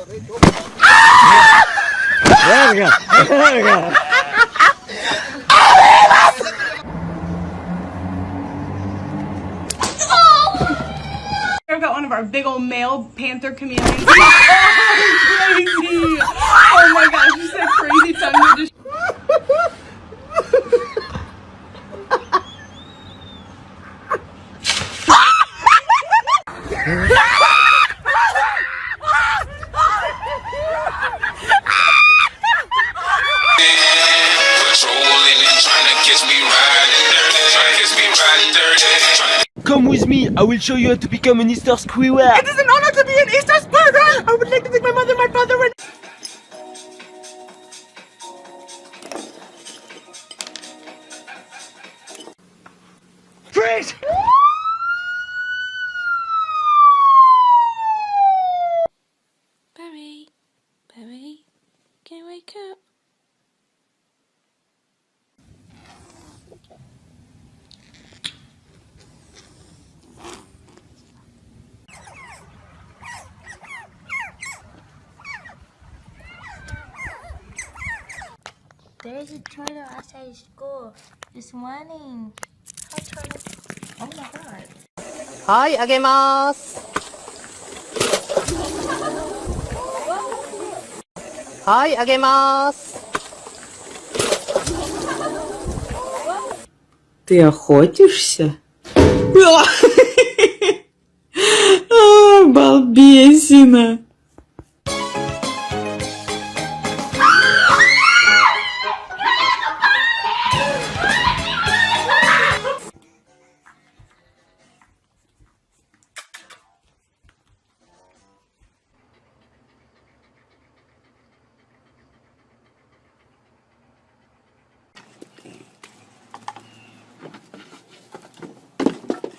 There we go. There we go. I've got one of our big old male panther chameleons. Oh, crazy! Oh my gosh, you said crazy tongue to just. Come with me, I will show you how to become an Easter squirrel. It is an honor to be an Easter squirrel! I would like to thank my mother, my father, and... Freeze! Barry, Barry, can you wake up? There's a turtle outside school this morning. Hi, turtle. Oh my god. はい、あげます。はい、あげます。Ты охотишься? Балбесина!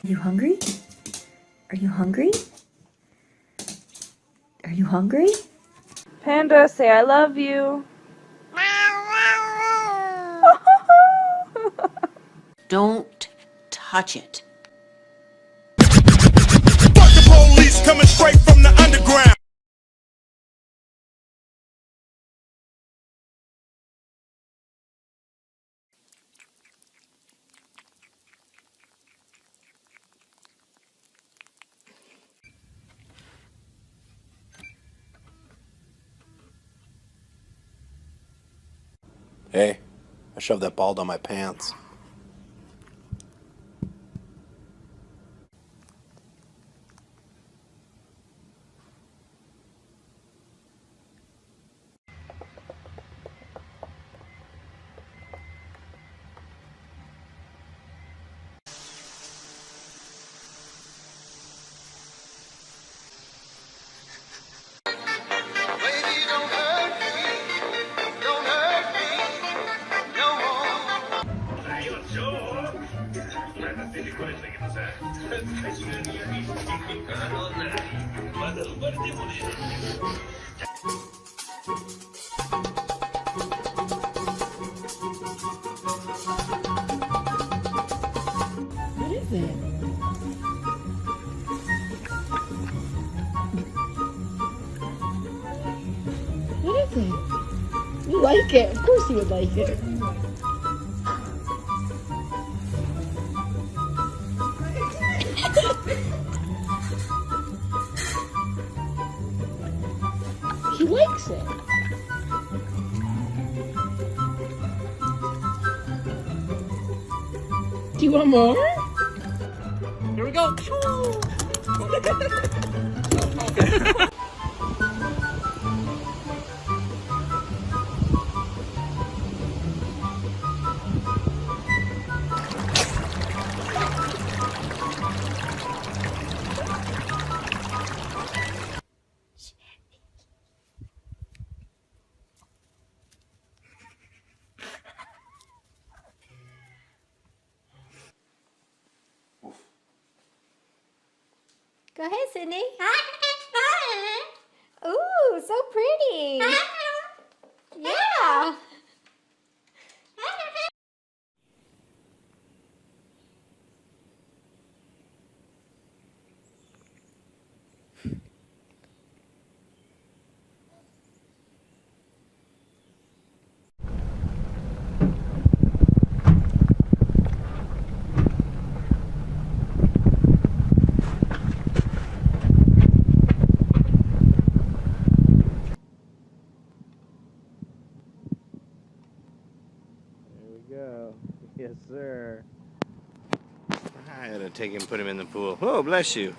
Are you hungry? Are you hungry? Are you hungry? Panda, say I love you. Don't touch it. Fuck the police coming straight from the underground. Hey, I shoved that ball down my pants. What is it? What is it? You like it. Of course you would like it. He likes it. Do you want more? Here we go. Go ahead, Sydney. Ooh, so pretty. Yeah. go. Yes, sir. I'm gonna take him, put him in the pool. Oh, bless you.